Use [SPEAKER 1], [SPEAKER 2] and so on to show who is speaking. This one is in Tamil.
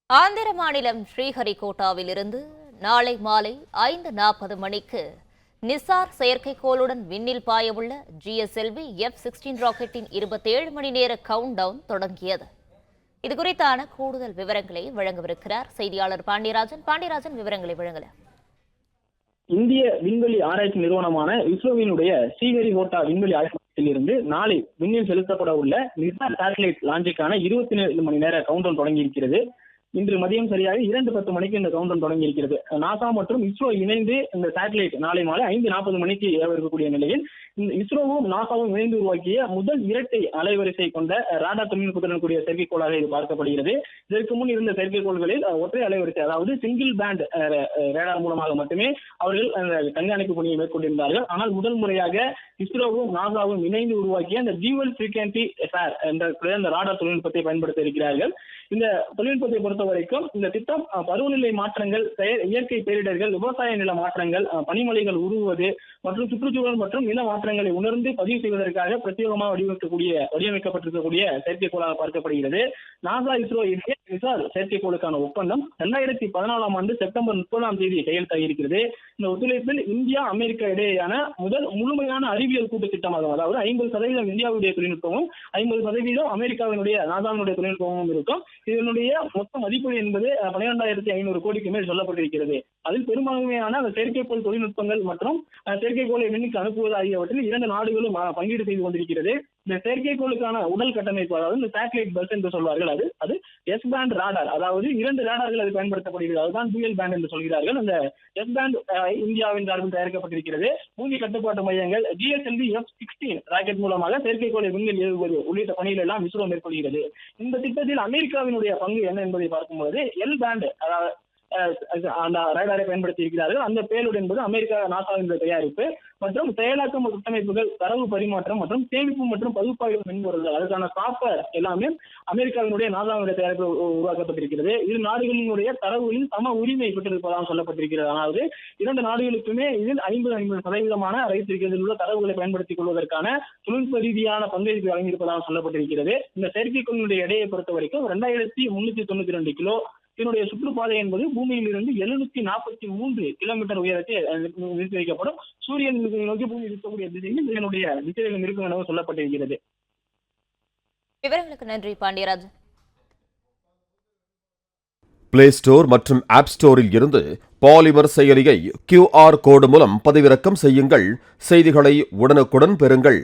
[SPEAKER 1] ஆந்திர மாநிலம் ஸ்ரீஹரிகோட்டாவில் இருந்து நாளை மாலை 5:40 மணிக்கு நிசார் செயற்கைக்கோளுடன் விண்ணில் பாயவுள்ள GSLV F-16 ராக்கெட்டின் 27 மணி நேர கவுண்ட் டவுன் தொடங்கியது. இதுகுறித்தான கூடுதல் விவரங்களை வழங்கவிருக்கிறார் செய்தியாளர் பாண்டியராஜன். விவரங்களை வழங்கல.
[SPEAKER 2] இந்திய விண்வெளி ஆராய்ச்சி நிறுவனமான இஸ்ரோவினுடைய ஸ்ரீஹரிகோட்டா விண்வெளி ஆய்வகத்தில் இருந்து நாளை விண்ணில் செலுத்தப்பட உள்ள நிசார் சேட்டலைட் லாஞ்சுக்கான 27 மணி நேர கவுண்ட் டவுன் தொடங்கி இருக்கிறது. இன்று மதியம் சரியாக 2:10 மணிக்கு இந்த கவுண்ட் டவுன் தொடங்கி இருக்கிறது. நாசா மற்றும் இஸ்ரோ இணைந்து இந்த சேட்டலைட் நாளை மாலை 5:40 மணிக்கு ஏவ இருக்கக்கூடிய நிலையில் இஸ்ரோவும் நாசாவும் இணைந்து உருவாக்கிய முதல் இரட்டை அலைவரிசை கொண்ட ராடார் தொழில்நுட்பத்துடன் கூடிய செயற்கைக்கோளாக இது பார்க்கப்படுகிறது. இதற்கு முன் இருந்த செயற்கைக்கோள்களில் ஒற்றை அலைவரிசை, அதாவது சிங்கிள் பேண்ட் ரேடார் மூலமாக மட்டுமே அவர்கள் கண்காணிப்பு பணியை மேற்கொண்டிருந்தார்கள். ஆனால் முதல் முறையாக இஸ்ரோவும் நாசாவும் இணைந்து உருவாக்கிய இந்த டியூவல் ஃப்ரீக்வென்சி என்ற ராடார் தொழில்நுட்பத்தை பயன்படுத்த இருக்கிறார்கள். இந்த தொழில்நுட்பத்தை பொறுத்த வரைக்கும் இந்த திட்டம் பருவநிலை மாற்றங்கள், இயற்கை பேரிடர்கள், விவசாய நில மாற்றங்கள், பனிமலைகள் உருவுவது மற்றும் சுற்றுச்சூழல் மற்றும் நில மாற்றங்களை உணர்ந்து பதிவு செய்வதற்காக பிரத்யேகமாக வடிவமைக்கப்பட்டிருக்கக்கூடிய செயற்கைக்கோளாக பார்க்கப்படுகிறது. நாசா இஸ்ரோ நிசார் செயற்கைக்கோளுக்கான ஒப்பந்தம் 2014 ஆண்டு செப்டம்பர் 30 கையெழுத்தாகியிருக்கிறது. இந்த ஒத்துழைப்பில் இந்தியா, அமெரிக்கா இடையேயான முதல் முழுமையான அறிவியல் கூட்டு திட்டமாகும். அதாவது 50% இந்தியாவுடைய தொழில்நுட்பமும் 50% அமெரிக்காவினுடைய நாசாவினுடைய தொழில்நுட்பமும் இருக்கும். இதனுடைய மொத்த மதிப்பீடு என்பது 12,500 கோடிக்கு மேல் சொல்லப்பட்டிருக்கிறது. அதில் பெரும்பான்மையான செயற்கைக்கோள் தொழில்நுட்பங்கள் மற்றும் செயற்கைக்கோளை விண்ணுக்கு அனுப்புவது ஆகியவற்றில் 2 நாடுகளும் பங்கீடு செய்து கொண்டிருக்கிறது. இந்த செயற்கைக்கோளுக்கான உடல் கட்டமைப்பு, அதாவது இந்த சேட்டலைட் பஸ் என்று சொல்வார்கள், அது எஸ் பேண்ட் ராடார், அதாவது 2 ராடார்கள் அது பயன்படுத்தப்படுகிறது. அதுதான் டூயல் பேண்ட் என்று சொல்கிறார்கள். அந்த எஸ் பேண்ட் இந்தியாவின் சார்பில் தயாரிக்கப்பட்டிருக்கிறது. பூமி கட்டுப்பாட்டு மையங்கள் GSLV F-16 ராக்கெட் மூலமாக செயற்கைக்கோளை விண்ணில் ஏவுவது உள்ளிட்ட பணிகள் எல்லாம் இஸ்ரோ மேற்கொள்கிறது. இந்த திட்டத்தில் அமெரிக்காவினுடைய பங்கு என்ன என்பதை பார்க்கும்போது எல் பேண்ட், அதாவது அந்த ரேடாரை பயன்படுத்தி இருக்கிறார்கள். அந்த பேலோட் என்பது அமெரிக்கா நாசாவின் தயாரிப்பு மற்றும் செயலாக்கம் கட்டமைப்புகள், தரவு பரிமாற்றம் மற்றும் சேமிப்பு மற்றும் பகுப்பாய்வு மென்பொருள்கள், அதுக்கான சாஃப்ட்வேர் எல்லாமே அமெரிக்காவினுடைய நாசாவினுடைய தயாரிப்பு உருவாக்கப்பட்டிருக்கிறது. இரு நாடுகளினுடைய தரவுகளில் சம உரிமை பெற்றிருப்பதாக சொல்லப்பட்டிருக்கிறது. அதாவது 2 நாடுகளுக்குமே இதில் 50% ரைட் உள்ள தரவுகளை பயன்படுத்திக் கொள்வதற்கான தொழில்நுட்ப ரீதியான பங்களிப்பு வழங்கியிருப்பதாக சொல்லப்பட்டிருக்கிறது. இந்த செயற்கைக்கோளினுடைய எடையை பொறுத்த வரைக்கும் 2392 கிலோ. இதனுடைய சுற்றுப்பாதை என்பது பூமியில் இருந்து 743 கிலோமீட்டர் உயரத்தை நிறுத்தி வைக்கப்படும். சூரியன் நோக்கி பூமி இருக்கக்கூடிய திசையில் இதனுடைய திசைகள் இருக்கும் என சொல்லப்பட்டிருக்கிறது.
[SPEAKER 1] விவரங்களுக்கு நன்றி பாண்டியராஜன்.
[SPEAKER 3] பிளே ஸ்டோர் மற்றும் ஆப் ஸ்டோரில் இருந்து பாலிமர் செயலியை QR கோடு மூலம் பதிவிறக்கம் செய்யுங்கள். செய்திகளை உடனுக்குடன் பெறுங்கள்.